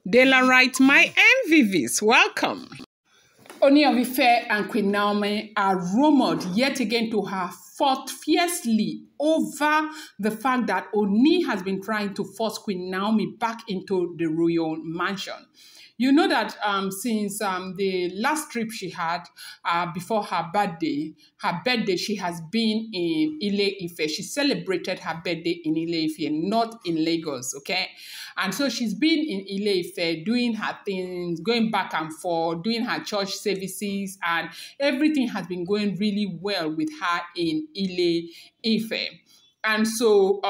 Dela writes, my MVVs, welcome. Ooni of Ife and Queen Naomi are rumored yet again to have fought fiercely over the fact that Ooni has been trying to force Queen Naomi back into the royal mansion. You know that since the last trip she had before her birthday, she has been in Ile-Ife. She celebrated her birthday in Ile-Ife, not in Lagos, okay? And so she's been in Ile-Ife doing her things, going back and forth, doing her church services, and everything has been going really well with her in Ile-Ife. And so,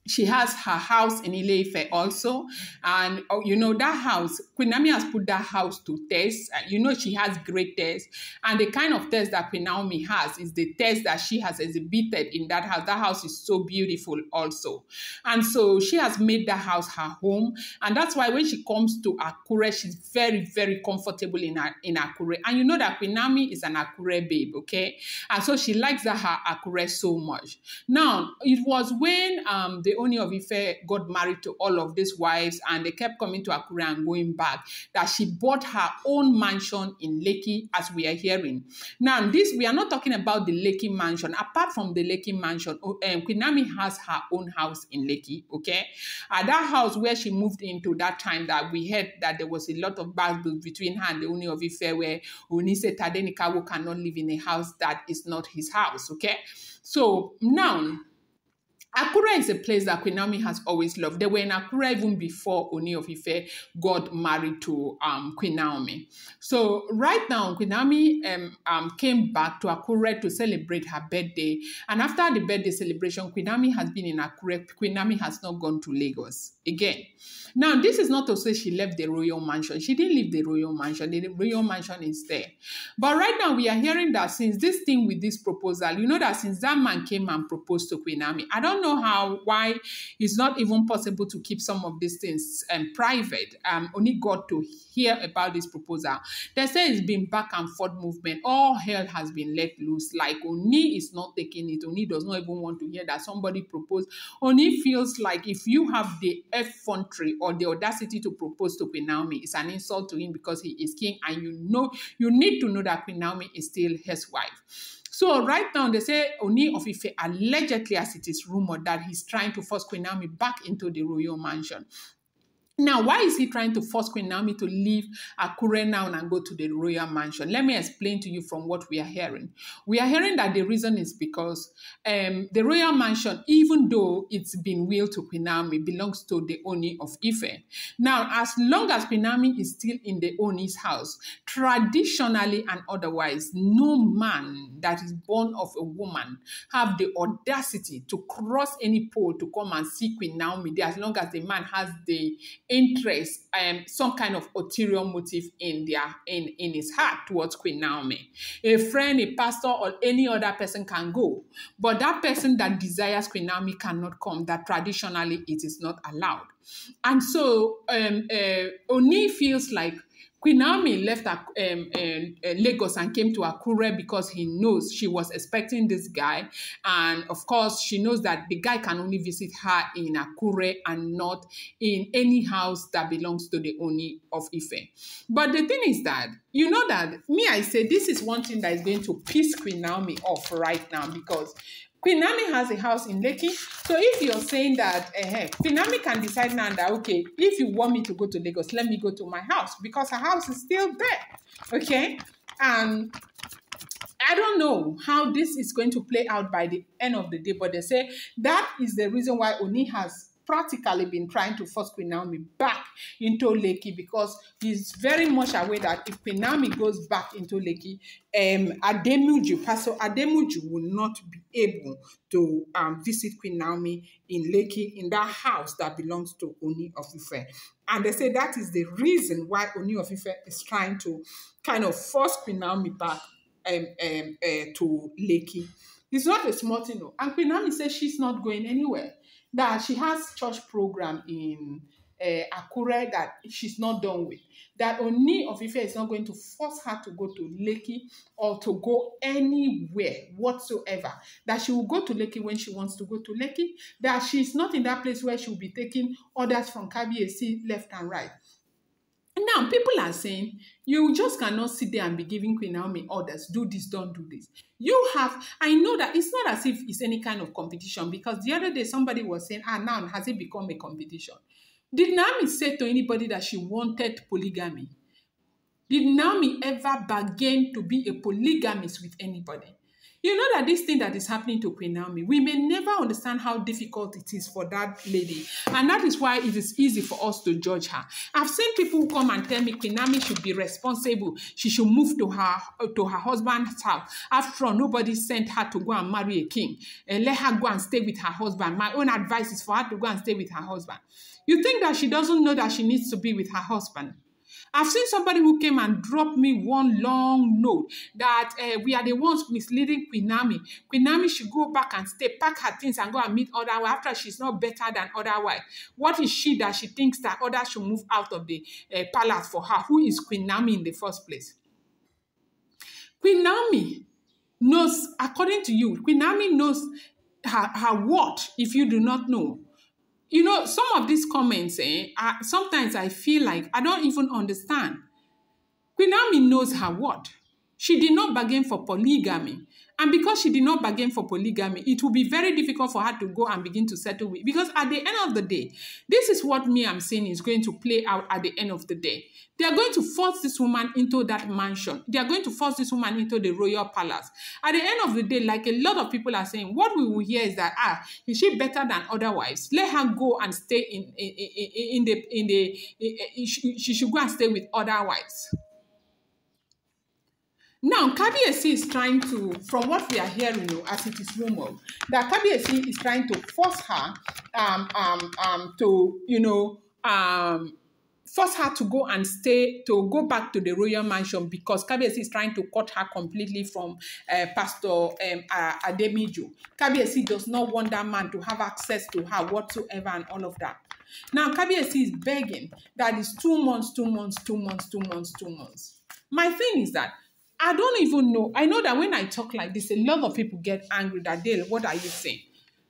she has her house in Ile-Ife also. And, you know, that house, Queen Naomi has put that house to test. You know, she has great taste. And the kind of taste that Queen Naomi has is the taste that she has exhibited in that house. That house is so beautiful also. And so she has made that house her home. And that's why when she comes to Akure, she's very, very comfortable in Akure. And you know that Queen Naomi is an Akure babe, okay? And so she likes her Akure so much. Now, it was when the Ooni of Ife got married to all of these wives and they kept coming to Akure and going back, that she bought her own mansion in Lekki, as we are hearing. Now, we are not talking about the Lekki mansion. Apart from the Lekki mansion, Queen Naomi has her own house in Lekki, okay? That house where she moved into that time that we heard that there was a lot of battles between her and the Ooni of Ife, where Ooni said Tadenikawo cannot live in a house that is not his house, okay? So now, Akure is a place that Queen Naomi has always loved. They were in Akure even before Ooni of Ife got married to Queen Naomi. So right now, Queen Naomi came back to Akure to celebrate her birthday. And after the birthday celebration, Queen Naomi has been in Akure. Queen Naomi has not gone to Lagos again. Now, this is not to say she left the royal mansion. She didn't leave the royal mansion. The royal mansion is there. But right now, we are hearing that since this thing with this proposal, you know that since that man came and proposed to Queen Naomi, I don't know why it's not even possible to keep some of these things private. Only God to hear about this proposal. They say it's been back and forth movement. All hell has been let loose. Like Ooni is not taking it. Ooni does not even want to hear that somebody proposed. Ooni feels like if you have the effrontery or the audacity to propose to Queen Naomi, it's an insult to him because he is king, and you need to know that Queen Naomi is still his wife. So right now, they say Ooni of Ife allegedly, as it is rumored, that he's trying to force Queen Naomi back into the royal mansion. Now, why is he trying to force Queen Naomi to leave Akure now and go to the royal mansion? Let me explain to you from what we are hearing. We are hearing that the reason is because the royal mansion, even though it's been willed to Queen Naomi, belongs to the Ooni of Ife. Now, as long as Queen Naomi is still in the Ooni's house, traditionally and otherwise, no man that is born of a woman have the audacity to cross any pole to come and see Queen Naomi there, as long as the man has the interest and some kind of ulterior motive in his heart towards Queen Naomi. A friend, a pastor, or any other person can go, but that person that desires Queen Naomi cannot come. That traditionally it is not allowed. And so Ooni feels like Queen Naomi left Lagos and came to Akure because he knows she was expecting this guy. And of course, she knows that the guy can only visit her in Akure and not in any house that belongs to the Ooni of Ife. But the thing is that, you know that, I say this is one thing that is going to piss Queen Naomi off right now, because Queen Naomi has a house in Lekki. So if you're saying that Queen Naomi can decide now that, okay, if you want me to go to Lagos, let me go to my house, because her house is still there, okay? And I don't know how this is going to play out by the end of the day, but they say that is the reason why Ooni has practically been trying to force Queen Naomi back into Lekki, because he's very much aware that if Queen Naomi goes back into Lekki, Ademiju, Pastor Ademiju will not be able to visit Queen Naomi in Lekki, in that house that belongs to Ooni of Ife. And they say that is the reason why Ooni of Ife is trying to kind of force Queen Naomi back to Lekki. It's not a small thing, no. And Queen Naomi says she's not going anywhere, that she has church program in Akure that she's not done with. That Ooni of Ife is not going to force her to go to Lekki or to go anywhere whatsoever. That she will go to Lekki when she wants to go to Lekki. That she's not in that place where she will be taking orders from Kabiyesi left and right. Now, people are saying, you just cannot sit there and be giving Queen Naomi orders, do this, don't do this. I know that it's not as if it's any kind of competition, because the other day somebody was saying, now has it become a competition? Did Naomi say to anybody that she wanted polygamy? Did Naomi ever bargain to be a polygamist with anybody? You know that this thing that is happening to Queen Naomi, we may never understand how difficult it is for that lady. And that is why it is easy for us to judge her. I've seen people who come and tell me Queen Naomi should be responsible. She should move to her husband's house. After all, nobody sent her to go and marry a king. Let her go and stay with her husband. My own advice is for her to go and stay with her husband. You think that she doesn't know that she needs to be with her husband? I've seen somebody who came and dropped me one long note that we are the ones misleading Queen Naomi. Queen Naomi should go back and stay, pack her things and go and meet other wives after she's not better than other wives. What is she that she thinks that others should move out of the palace for her? Who is Queen Naomi in the first place? Queen Naomi knows, according to you, Queen Naomi knows her what if you do not know. You know, some of these comments, sometimes I feel like I don't even understand. Queen Naomi knows her what. She did not bargain for polygamy. And because she did not bargain for polygamy, it will be very difficult for her to go and begin to settle with. Because at the end of the day, this is what I'm saying is going to play out at the end of the day. They are going to force this woman into that mansion. They are going to force this woman into the royal palace. At the end of the day, like a lot of people are saying, what we will hear is that, is she better than other wives? Let her go and stay she should go and stay with other wives. Now, Kabiyesi is trying to, from what we are hearing, as it is rumored, that Kabiyesi is trying to force her force her to go and stay, to go back to the royal mansion, because Kabiyesi is trying to cut her completely from Pastor Ademiju. Kabiyesi does not want that man to have access to her whatsoever and all of that. Now, Kabiyesi is begging that it's 2 months, 2 months, 2 months, 2 months, 2 months. My thing is that I don't even know. I know that when I talk like this, a lot of people get angry that, Dale, what are you saying?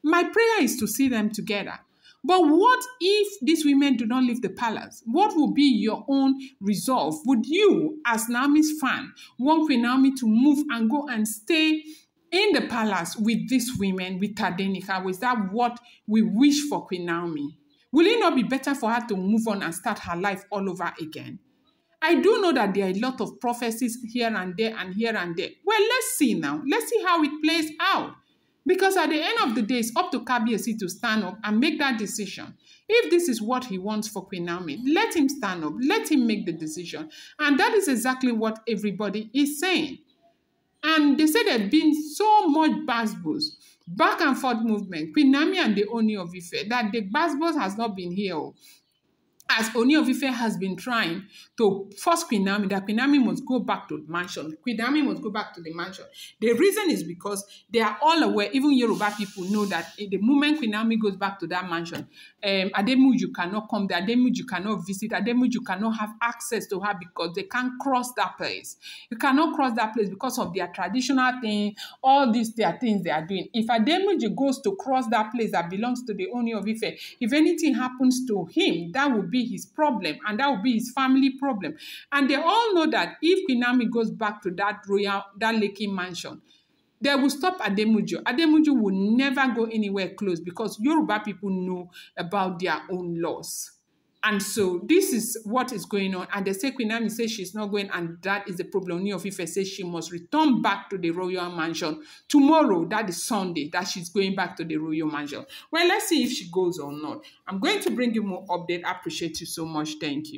My prayer is to see them together. But what if these women do not leave the palace? What will be your own resolve? Would you, as Naomi's fan, want Queen Naomi to move and go and stay in the palace with these women, with Tadenika? Was that what we wish for Queen Naomi? Will it not be better for her to move on and start her life all over again? I do know that there are a lot of prophecies here and there and here and there. Well, let's see now. Let's see how it plays out. Because at the end of the day, it's up to Kabiyesi to stand up and make that decision. If this is what he wants for Queen Naomi, let him stand up. Let him make the decision. And that is exactly what everybody is saying. And they say there's been so much basbos, back and forth movement, Queen Naomi and the Ooni of Ife, that the basbos has not been here. As Ooni of Ife has been trying to force Queen Naomi, that Queen Naomi must go back to the mansion. Queen Naomi must go back to the mansion. The reason is because they are all aware, even Yoruba people know that the moment Queen Naomi goes back to that mansion, Ademiju cannot come there, Ademiju cannot visit, Ademiju cannot have access to her because they can't cross that place. You cannot cross that place because of their traditional thing, all these their things they are doing. If Ademiju goes to cross that place that belongs to the Ooni of Ife, if anything happens to him, that will be his problem, and that will be his family problem. And they all know that if Queen Naomi goes back to that Lekki mansion, they will stop Ademiju. Ademiju will never go anywhere close because Yoruba people know about their own laws. And so this is what is going on. And they say Queen Naomi says she's not going, and that is the problem. Ooni of Ife says she must return back to the royal mansion tomorrow. That is Sunday, that she's going back to the royal mansion. Well, let's see if she goes or not. I'm going to bring you more update. I appreciate you so much. Thank you.